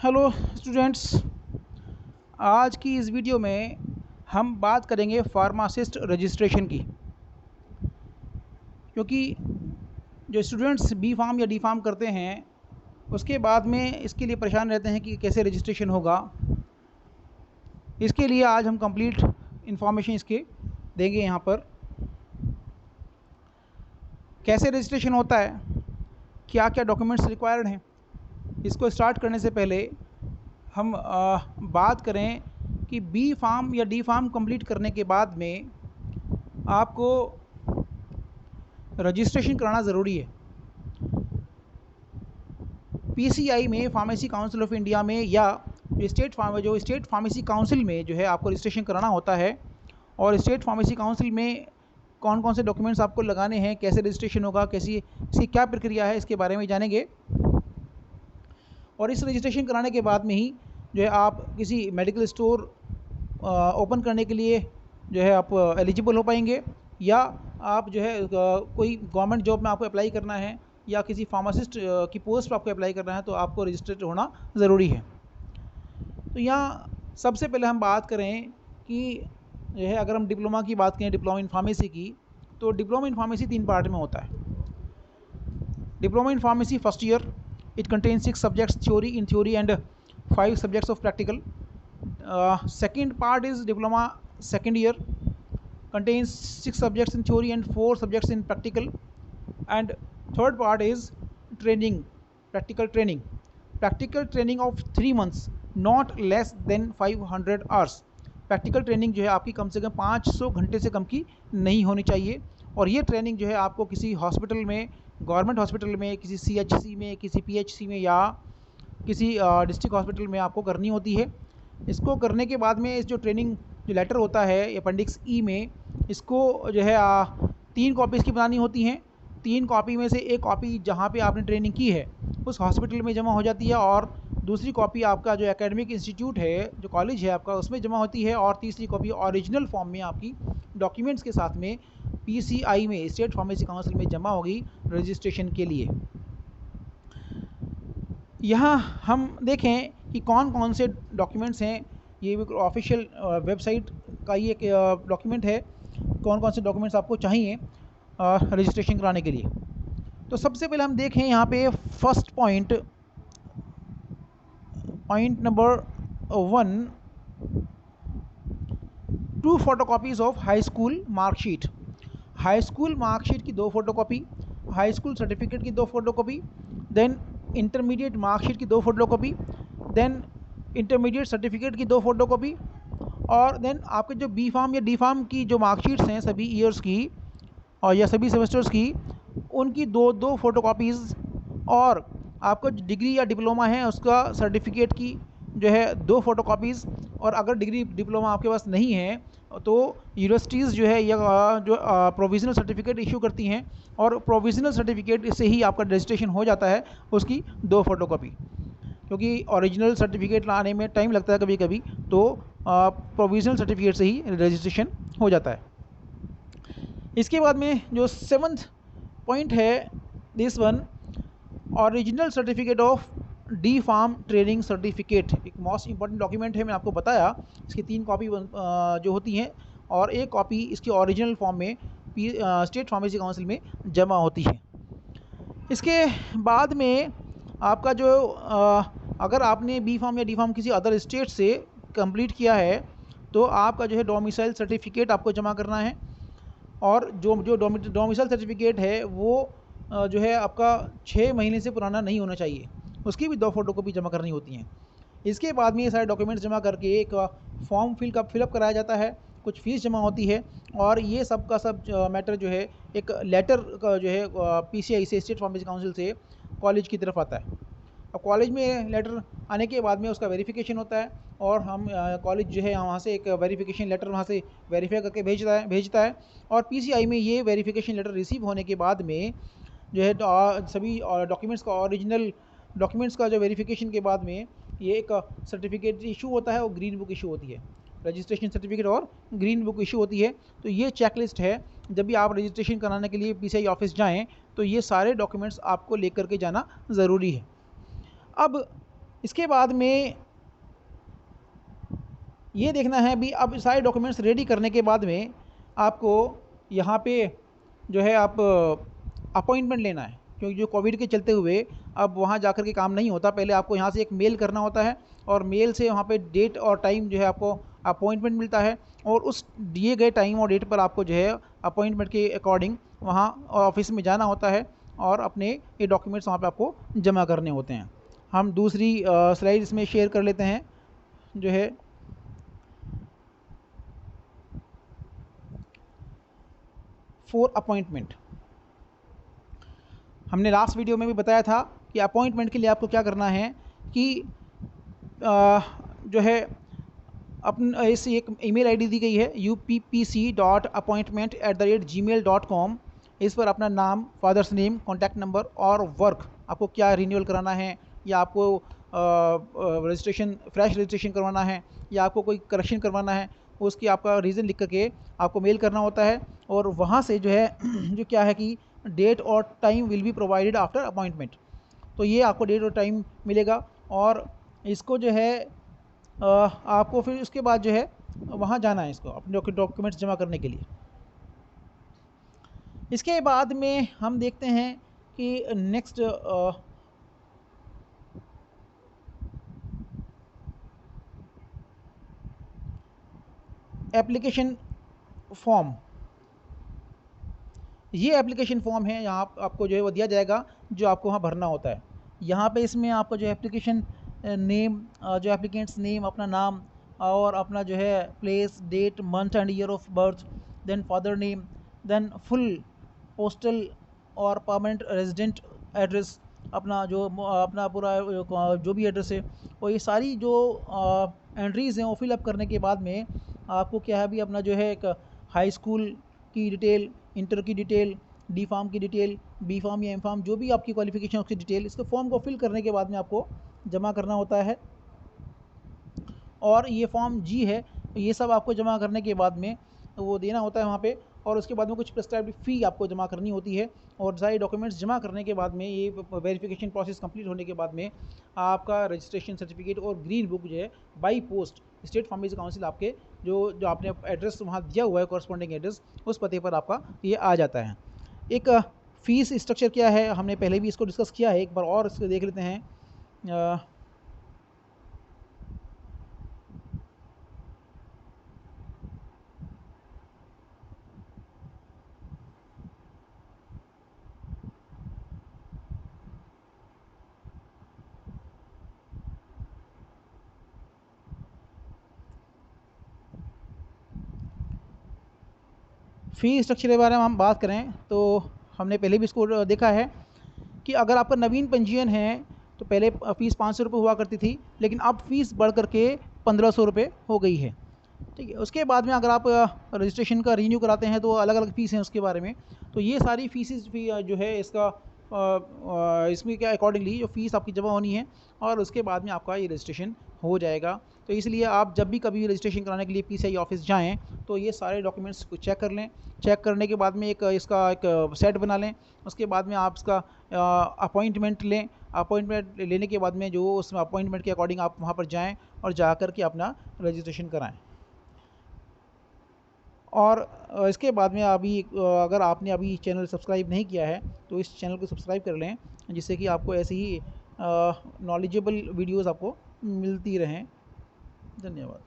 Hello students, आज की इस वीडियो में हम बात करेंगे फार्मासिस्ट रजिस्ट्रेशन की। क्योंकि जो स्टूडेंट्स बी फार्म या डी फार्म करते हैं उसके बाद में इसके लिए परेशान रहते हैं कि कैसे रजिस्ट्रेशन होगा। इसके लिए आज हम कंप्लीट इन्फॉर्मेशन इसके देंगे। यहाँ पर कैसे रजिस्ट्रेशन होता है, क्या क्या डॉक्यूमेंट्स रिक्वायर्ड हैं। इसको स्टार्ट करने से पहले हम बात करें कि बी फार्म या डी फार्म कंप्लीट करने के बाद में आपको रजिस्ट्रेशन कराना ज़रूरी है। पीसीआई में, फार्मेसी काउंसिल ऑफ इंडिया में, या स्टेट फार्मेसी काउंसिल में जो है आपको रजिस्ट्रेशन कराना होता है। और स्टेट फार्मेसी काउंसिल में कौन कौन से डॉक्यूमेंट्स आपको लगाने हैं, कैसे रजिस्ट्रेशन होगा, कैसी इसकी क्या प्रक्रिया है, इसके बारे में जानेंगे। और इस रजिस्ट्रेशन कराने के बाद में ही जो है आप किसी मेडिकल स्टोर ओपन करने के लिए जो है आप एलिजिबल हो पाएंगे, या आप जो है कोई गवर्नमेंट जॉब में आपको अप्लाई करना है या किसी फार्मासिस्ट की पोस्ट पर आपको अप्लाई करना है तो आपको रजिस्टर्ड होना ज़रूरी है। तो यहाँ सबसे पहले हम बात करें कि जो है अगर हम डिप्लोमा की बात करें, डिप्लोमा इन फार्मेसी की, तो डिप्लोमा इन फार्मेसी 3 पार्ट में होता है। Diploma in pharmacy first year, it contains 6 subjects in theory and 5 subjects of practical. Second part is diploma second year, contains 6 subjects in theory and 4 subjects in practical. And third part is practical training of 3 months, not less than 500 hours. Practical training जो है आपकी कम से कम 500 घंटे से कम की नहीं होनी चाहिए। और ये ट्रेनिंग जो है आपको किसी हॉस्पिटल में, गवर्नमेंट हॉस्पिटल में, किसी सीएचसी में, किसी पीएचसी में, या किसी डिस्ट्रिक्ट हॉस्पिटल में आपको करनी होती है। इसको करने के बाद में इस जो ट्रेनिंग जो लेटर होता है अपेंडिक्स ई में, इसको जो है 3 कॉपीज़ की बनानी होती हैं। 3 कॉपी में से एक कॉपी जहाँ पे आपने ट्रेनिंग की है उस हॉस्पिटल में जमा हो जाती है, और दूसरी कॉपी आपका जो एकेडमिक इंस्टीट्यूट है, जो कॉलेज है आपका, उसमें जमा होती है, और तीसरी कॉपी ओरिजिनल फॉर्म में आपकी डॉक्यूमेंट्स के साथ में पीसीआई में, स्टेट फार्मेसी काउंसिल में जमा होगी रजिस्ट्रेशन के लिए। यहाँ हम देखें कि कौन कौन से डॉक्यूमेंट्स हैं। ये ऑफिशियल वेबसाइट का ही एक डॉक्यूमेंट है, कौन कौन से डॉक्यूमेंट्स आपको चाहिए रजिस्ट्रेशन कराने के लिए। तो सबसे पहले हम देखें यहाँ पे first point number 1, 2 photocopies of high school marksheet. High school marksheet की 2 फोटोकॉपी, हाई स्कूल सर्टिफिकेट की 2 फोटोकॉपी, देन इंटरमीडिएट मार्कशीट की 2 फोटोकॉपी, देन इंटरमीडिएट सर्टिफिकेट की 2 फोटोकॉपी, और देन आपके जो बी फार्म या डी फार्म की जो मार्कशीट्स हैं सभी ईयर्स की और या सभी सेमेस्टर्स की, उनकी 2 फोटोकॉपीज़, और आपका जो डिग्री या डिप्लोमा है उसका सर्टिफिकेट की जो है 2 फोटोकॉपीज़। और अगर डिग्री डिप्लोमा आपके पास नहीं है तो यूनिवर्सिटीज़ जो है या जो प्रोविज़नल सर्टिफिकेट इशू करती हैं, और प्रोविज़नल सर्टिफिकेट से ही आपका रजिस्ट्रेशन हो जाता है, उसकी 2 फोटोकॉपी। क्योंकि ओरिजिनल सर्टिफिकेट लाने में टाइम लगता है कभी कभी, तो प्रोविज़नल सर्टिफिकेट से ही रजिस्ट्रेशन हो जाता है। इसके बाद में जो 7th पॉइंट है, this one, original certificate of D Pharm training certificate. एक मोस्ट इंपॉर्टेंट डॉक्यूमेंट है, मैंने आपको बताया। इसकी 3 कॉपी जो होती हैं, और एक कॉपी इसकी ओरिजिनल फॉर्म में स्टेट फार्मेसी काउंसिल में जमा होती है। इसके बाद में आपका जो अगर आपने बी फार्म या डी फार्म किसी अदर स्टेट से कंप्लीट किया है तो आपका जो है डोमिसाइल सर्टिफिकेट आपको जमा करना है। और जो डोमिसाइल सर्टिफिकेट है वो जो है आपका 6 महीने से पुराना नहीं होना चाहिए, उसकी भी 2 फोटोकॉपी जमा करनी होती हैं। इसके बाद में ये सारे डॉक्यूमेंट्स जमा करके एक फॉर्म फिलअप कराया जाता है, कुछ फ़ीस जमा होती है, और ये सब का सब मैटर जो है एक लेटर का जो है पीसीआई से, स्टेट फार्मेसी काउंसिल से, कॉलेज की तरफ आता है। अब कॉलेज में लेटर आने के बाद में उसका वेरिफिकेशन होता है, और हम कॉलेज जो है वहाँ से एक वेरिफिकेशन लेटर वहाँ से वेरीफाई करके भेजता है। और पीसीआई में ये वेरिफिकेशन लेटर रिसीव होने के बाद में जो है सभी डॉक्यूमेंट्स का, ओरिजिनल डॉक्यूमेंट्स का जो वेरिफिकेशन के बाद में ये एक सर्टिफिकेट इशू होता है, और ग्रीन बुक इशू होती है। रजिस्ट्रेशन सर्टिफिकेट और ग्रीन बुक इशू होती है। तो ये चेकलिस्ट है, जब भी आप रजिस्ट्रेशन कराने के लिए पीसीआई ऑफिस जाएं तो ये सारे डॉक्यूमेंट्स आपको लेकर के जाना ज़रूरी है। अब इसके बाद में ये देखना है भी अब सारे डॉक्यूमेंट्स रेडी करने के बाद में आपको यहाँ पे जो है आप अपॉइंटमेंट लेना है, क्योंकि जो कोविड के चलते हुए अब वहाँ जाकर के काम नहीं होता। पहले आपको यहाँ से एक मेल करना होता है और मेल से वहाँ पे डेट और टाइम जो है आपको अपॉइंटमेंट मिलता है, और उस दिए गए टाइम और डेट पर आपको जो है अपॉइंटमेंट के अकॉर्डिंग वहाँ ऑफिस में जाना होता है और अपने ये डॉक्यूमेंट्स वहाँ पे आपको जमा करने होते हैं। हम दूसरी स्लाइड इसमें शेयर कर लेते हैं जो है फॉर अपॉइंटमेंट। हमने लास्ट वीडियो में भी बताया था कि अपॉइंटमेंट के लिए आपको क्या करना है कि जो है अपन इस एक ईमेल आईडी दी गई है uppc.appointment@gmail.com। इस पर अपना नाम, फादर्स नेम, कॉन्टैक्ट नंबर और वर्क, आपको क्या रिन्यूअल कराना है या आपको रजिस्ट्रेशन फ्रेश रजिस्ट्रेशन करवाना है या आपको कोई करेक्शन करवाना है, उसकी आपका रीज़न लिख करके आपको मेल करना होता है। और वहाँ से जो है जो क्या है कि डेट और time will be provided after appointment. तो ये आपको डेट और टाइम मिलेगा और इसको जो है आपको फिर उसके बाद जो है वहाँ जाना है इसको अपने डॉक्यूमेंट्स जमा करने के लिए। इसके बाद में हम देखते हैं कि नेक्स्ट एप्लीकेशन फॉर्म। ये एप्लीकेशन फॉर्म है, यहाँ आपको जो है वो दिया जाएगा जो आपको वहाँ भरना होता है। यहाँ पे इसमें आपको जो एप्लीकेशन नेम, जो एप्लीकेंट्स नेम, अपना नाम और अपना जो है place, date, month and year of birth, then father name, then full postal और परमानेंट रेजिडेंट एड्रेस, अपना जो अपना पूरा जो भी एड्रेस है, और ये सारी जो एंट्रीज़ हैं वो फिलअप करने के बाद में आपको क्या है भी अपना जो है एक हाई स्कूल की डिटेल, इंटर की डिटेल, डी फार्म की डिटेल, बी फार्म या एम फार्म जो भी आपकी क्वालिफिकेशन उसकी डिटेल, इसके फॉर्म को फिल करने के बाद में आपको जमा करना होता है। और ये फॉर्म जी है, तो ये सब आपको जमा करने के बाद में वो देना होता है वहाँ पे, और उसके बाद में कुछ प्रिस्क्राइब्ड फ़ी आपको जमा करनी होती है। और सारे डॉक्यूमेंट्स जमा करने के बाद में ये वेरिफिकेशन प्रोसेस कंप्लीट होने के बाद में आपका रजिस्ट्रेशन सर्टिफिकेट और ग्रीन बुक जो है by post state pharmacy council आपके जो आपने एड्रेस वहाँ दिया हुआ है कॉरस्पॉन्डिंग एड्रेस, उस पते पर आपका ये आ जाता है। एक फ़ीस स्ट्रक्चर क्या है हमने पहले भी इसको डिस्कस किया है, एक बार और इसको देख लेते हैं। फ़ी स्ट्रक्चर के बारे में हम बात करें तो हमने पहले भी इसको देखा है कि अगर आपका नवीन पंजीयन है तो पहले फ़ीस 500 रुपये हुआ करती थी, लेकिन अब फ़ीस बढ़ करके 1500 रुपये हो गई है। ठीक है, उसके बाद में अगर आप रजिस्ट्रेशन का रीन्यू कराते हैं तो अलग अलग फ़ीस हैं उसके बारे में। तो ये सारी फ़ीसेस भी जो है इसका इसमें क्या अकॉर्डिंगली जो फ़ीस आपकी जमा होनी है और उसके बाद में आपका ये रजिस्ट्रेशन हो जाएगा। तो इसलिए आप जब भी कभी रजिस्ट्रेशन कराने के लिए PCI ऑफिस जाएँ तो ये सारे डॉक्यूमेंट्स को चेक कर लें। चेक करने के बाद में इसका एक सेट बना लें। उसके बाद में आप इसका अपॉइंटमेंट लें। अपॉइंटमेंट लेने के बाद में जो उसमें अपॉइंटमेंट के अकॉर्डिंग आप वहाँ पर जाएँ और जा कर के अपना रजिस्ट्रेशन कराएँ। और इसके बाद में अभी अगर आपने अभी चैनल सब्सक्राइब नहीं किया है तो इस चैनल को सब्सक्राइब कर लें, जिससे कि आपको ऐसी ही नॉलेजेबल वीडियोज़ आपको मिलती रहें। धन्यवाद।